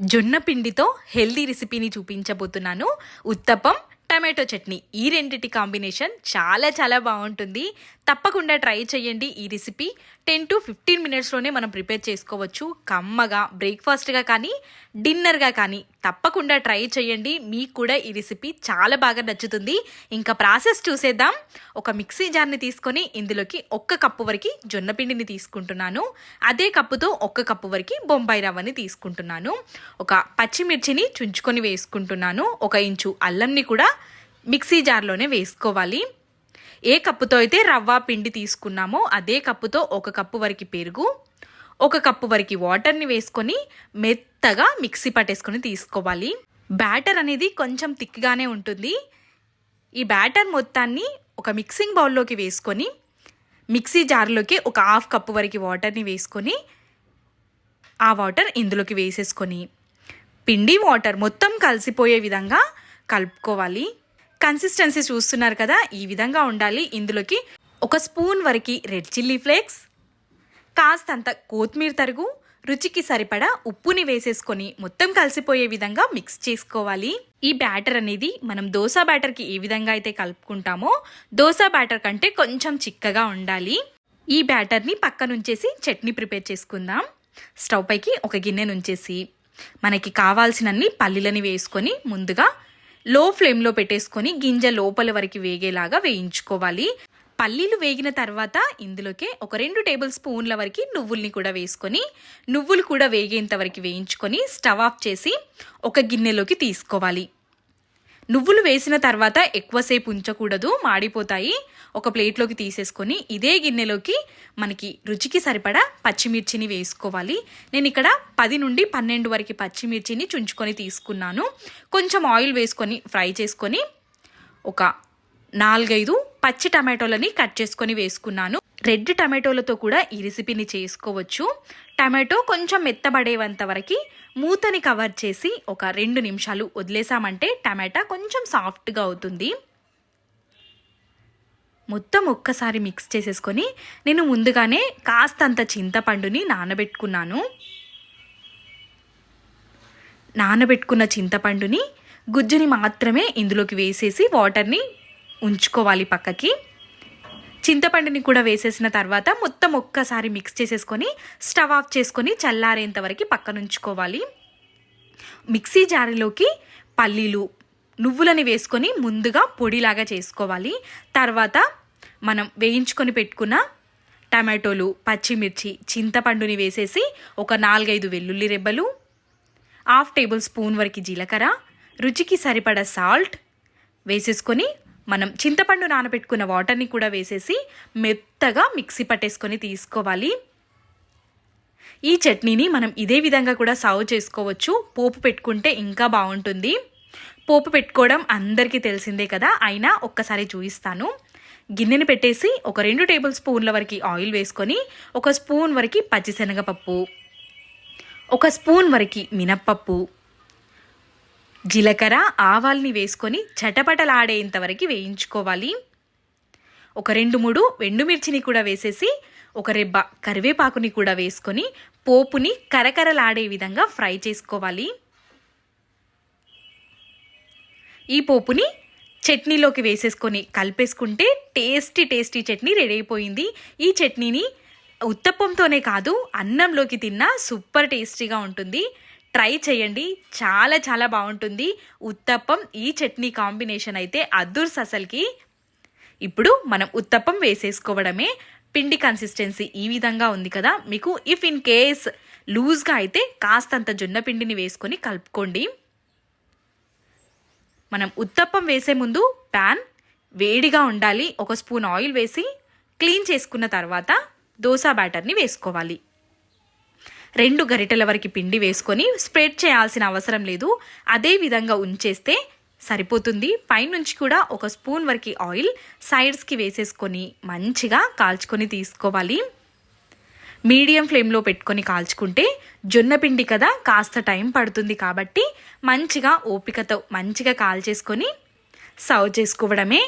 జొన్న పిండితో హెల్దీ రెసిపీని చూపించబోతున్నాను. ఉత్తప్పం, టమాటో చట్నీ ఈ రెండిటి కాంబినేషన్ చాలా చాలా బాగుంటుంది. తప్పకుండా ట్రై చేయండి. ఈ రెసిపీ 10 to 15 మినిట్స్లోనే మనం ప్రిపేర్ చేసుకోవచ్చు. కమ్మగా బ్రేక్ఫాస్ట్గా కానీ డిన్నర్గా కానీ తప్పకుండా ట్రై చేయండి. మీకు కూడా ఈ రెసిపీ చాలా బాగా నచ్చుతుంది. ఇంకా ప్రాసెస్ చూసేద్దాం. ఒక మిక్సీ జార్ని తీసుకొని ఇందులోకి 1 కప్పు వరకు జొన్న పిండిని తీసుకుంటున్నాను. అదే కప్పుతో 1 కప్పు వరకు బొంబాయి రవ్వని తీసుకుంటున్నాను. ఒక పచ్చిమిర్చిని చుంచుకొని వేసుకుంటున్నాను. 1 ఇంచు అల్లంని కూడా మిక్సీ జార్లోనే వేసుకోవాలి. ఏ కప్పుతో అయితే రవ్వ పిండి తీసుకున్నామో అదే కప్పుతో 1 కప్పు వరకు పెరుగు, 1 కప్పు వరకు వాటర్ని వేసుకొని మెత్తగా మిక్సీ పట్టేసుకొని తీసుకోవాలి. బ్యాటర్ అనేది కొంచెం థిక్గానే ఉంటుంది. ఈ బ్యాటర్ మొత్తాన్ని ఒక మిక్సింగ్ బౌల్లోకి వేసుకొని మిక్సీ జార్లోకి 1/2 కప్పు వరకు వాటర్ని వేసుకొని ఆ వాటర్ ఇందులోకి వేసేసుకొని పిండి వాటర్ మొత్తం కలిసిపోయే విధంగా కలుపుకోవాలి. కన్సిస్టెన్సీ చూస్తున్నారు కదా, ఈ విధంగా ఉండాలి. ఇందులోకి 1 స్పూన్ వరకు రెడ్ చిల్లీ ఫ్లేక్స్, కాస్తంత కొత్తిమీర తరుగు, రుచికి సరిపడా ఉప్పుని వేసేసుకొని మొత్తం కలిసిపోయే విధంగా మిక్స్ చేసుకోవాలి. ఈ బ్యాటర్ అనేది మనం దోశ బ్యాటర్కి ఏ విధంగా అయితే కలుపుకుంటామో దోశ బ్యాటర్ కంటే కొంచెం చిక్కగా ఉండాలి. ఈ బ్యాటర్ని పక్కనుంచేసి చట్నీ ప్రిపేర్ చేసుకుందాం. స్టవ్ పైకి ఒక గిన్నె నుంచేసి మనకి కావాల్సినన్ని పల్లీలని వేసుకొని ముందుగా లో ఫ్లేమ్లో పెట్టేసుకొని గింజ లోపల వరకు వేగేలాగా వేయించుకోవాలి. పల్లీలు వేగిన తర్వాత ఇందులోకి 2 టేబుల్ స్పూన్ల వరకు నువ్వుల్ని కూడా వేసుకొని నువ్వులు కూడా వేగేంత వరకు వేయించుకొని స్టవ్ ఆఫ్ చేసి ఒక గిన్నెలోకి తీసుకోవాలి. నువ్వులు వేసిన తర్వాత ఎక్కువసేపు ఉంచకూడదు, మాడిపోతాయి. ఒక ప్లేట్లోకి తీసేసుకొని ఇదే గిన్నెలోకి మనకి రుచికి సరిపడా పచ్చిమిర్చిని వేసుకోవాలి. నేను ఇక్కడ 10 నుండి 12 వరకు పచ్చిమిర్చిని చుంచుకొని తీసుకున్నాను. కొంచెం ఆయిల్ వేసుకొని ఫ్రై చేసుకొని ఒక 4-5 పచ్చి టమాటోలని కట్ చేసుకొని వేసుకున్నాను. రెడ్ టమాటోలతో కూడా ఈ రెసిపీని చేసుకోవచ్చు. టమాటో కొంచెం మెత్తబడేంత వరకు మూతని కవర్ చేసి ఒక 2 నిమిషాలు వదిలేసామంటే టమాటా కొంచెం సాఫ్ట్గా అవుతుంది. మొత్తం ఒక్కసారి మిక్స్ చేసేసుకొని నేను ముందుగానే కాస్తంత చింతపండుని నానబెట్టుకున్న చింతపండుని గుజ్జుని మాత్రమే ఇందులోకి వేసేసి వాటర్ని ఉంచుకోవాలి పక్కకి. చింతపండుని కూడా వేసేసిన తర్వాత మొత్తం ఒక్కసారి మిక్స్ చేసేసుకొని స్టవ్ ఆఫ్ చేసుకొని చల్లారేంత వరకు పక్కన ఉంచుకోవాలి. మిక్సీ జార్లోకి పల్లీలు నువ్వులని వేసుకొని ముందుగా పొడిలాగా చేసుకోవాలి. తర్వాత మనం వేయించుకొని పెట్టుకున్న టమాటోలు, పచ్చిమిర్చి, చింతపండుని వేసేసి ఒక 4-5 వెల్లుల్లి రెబ్బలు, 1/2 టేబుల్ స్పూన్ వరకు జీలకర్ర, రుచికి సరిపడా సాల్ట్ వేసేసుకొని మనం చింతపండు నానబెట్టుకున్న వాటర్ని కూడా వేసేసి మెత్తగా మిక్సీ పట్టేసుకొని తీసుకోవాలి. ఈ చట్నీని మనం ఇదే విధంగా కూడా సర్వ్ చేసుకోవచ్చు. పోపు పెట్టుకుంటే ఇంకా బాగుంటుంది. పోపు పెట్టుకోవడం అందరికీ తెలిసిందే కదా, అయినా ఒక్కసారి చూపిస్తాను. గిన్నెని పెట్టేసి ఒక 2 టేబుల్ స్పూన్ల వరకు ఆయిల్ వేసుకొని 1 స్పూన్ వరకు పచ్చిశనగపప్పు, 1 స్పూన్ వరకు మినప్పప్పు, జీలకర్ర, ఆవాల్ని వేసుకొని చటపటలాడేంత వరకు వేయించుకోవాలి. ఒక 2-3 ఎండుమిర్చిని కూడా వేసేసి ఒక రెబ్బ కరివేపాకుని కూడా వేసుకొని పోపుని కరకరలాడే విధంగా ఫ్రై చేసుకోవాలి. ఈ పోపుని చట్నీలోకి వేసేసుకొని కలిపేసుకుంటే టేస్టీ చట్నీ రెడీ అయిపోయింది. ఈ చట్నీని ఉత్తప్పంతోనే కాదు అన్నంలోకి తిన్నా సూపర్ టేస్టీగా ఉంటుంది. ట్రై చేయండి, చాలా చాలా బాగుంటుంది. ఉత్తప్పం ఈ చట్నీ కాంబినేషన్ అయితే అద్దుర్స్ అసలుకి. ఇప్పుడు మనం ఉత్తప్పం వేసేసుకోవడమే. పిండి కన్సిస్టెన్సీ ఈ విధంగా ఉంది కదా. మీకు ఇఫ్ ఇన్ కేస్ లూజ్గా అయితే కాస్తంత జొన్న పిండిని వేసుకొని కలుపుకోండి. మనం ఉత్తప్పం వేసే ముందు ప్యాన్ వేడిగా ఉండాలి. 1 స్పూన్ ఆయిల్ వేసి క్లీన్ చేసుకున్న తర్వాత దోశ బ్యాటర్ని వేసుకోవాలి. 2 గరిటెల వరకు పిండి వేసుకొని స్ప్రెడ్ చేయాల్సిన అవసరం లేదు, అదే విధంగా ఉంచేస్తే సరిపోతుంది. పైనుంచి కూడా 1 స్పూన్ వరకు ఆయిల్ సైడ్స్కి వేసేసుకొని మంచిగా కాల్చుకొని తీసుకోవాలి. మీడియం ఫ్లేమ్లో పెట్టుకొని కాల్చుకుంటే జొన్న పిండి కదా కాస్త టైం పడుతుంది కాబట్టి మంచిగా ఓపికతో మంచిగా కాల్చేసుకొని సర్వ్ చేసుకోవడమే.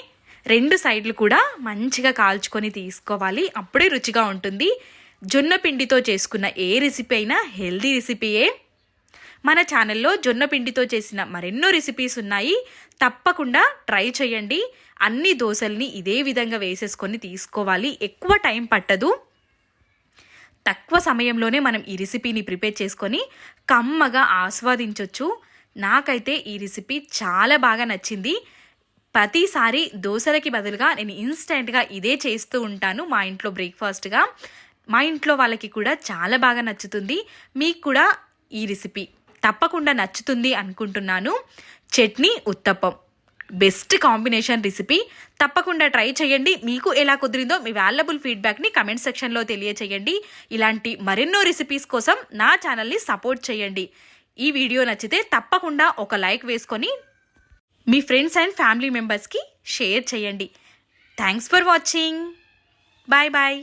2 సైడ్లు కూడా మంచిగా కాల్చుకొని తీసుకోవాలి, అప్పుడే రుచిగా ఉంటుంది. జొన్న పిండితో చేసుకున్న ఏ రెసిపీ అయినా హెల్దీ రెసిపీయే. మన ఛానల్లో జొన్న పిండితో చేసిన మరెన్నో రెసిపీస్ ఉన్నాయి, తప్పకుండా ట్రై చేయండి. అన్ని దోశల్ని ఇదే విధంగా వేసేసుకొని తీసుకోవాలి, ఎక్కువ టైం పట్టదు. తక్కువ సమయంలోనే మనం ఈ రెసిపీని ప్రిపేర్ చేసుకొని కమ్మగా ఆస్వాదించవచ్చు. నాకైతే ఈ రెసిపీ చాలా బాగా నచ్చింది. ప్రతిసారి దోశలకి బదులుగా నేను ఇన్స్టెంట్గా ఇదే చేస్తూ ఉంటాను మా ఇంట్లో బ్రేక్ఫాస్ట్గా. మా ఇంట్లో వాళ్ళకి కూడా చాలా బాగా నచ్చుతుంది. మీకు కూడా ఈ రెసిపీ తప్పకుండా నచ్చుతుంది అనుకుంటున్నాను. Chutney uttapam best combination recipe, తప్పకుండా ట్రై చేయండి. మీకు ఎలా కుదిరిందో మీ వాల్యుబుల్ ఫీడ్బ్యాక్ని కమెంట్ సెక్షన్లో తెలియచేయండి. ఇలాంటి మరెన్నో రెసిపీస్ కోసం నా ఛానల్ని సపోర్ట్ చేయండి. ఈ వీడియో నచ్చితే తప్పకుండా ఒక లైక్ వేసుకొని మీ ఫ్రెండ్స్ అండ్ ఫ్యామిలీ మెంబర్స్కి షేర్ చేయండి. Thanks for watching. Bye bye.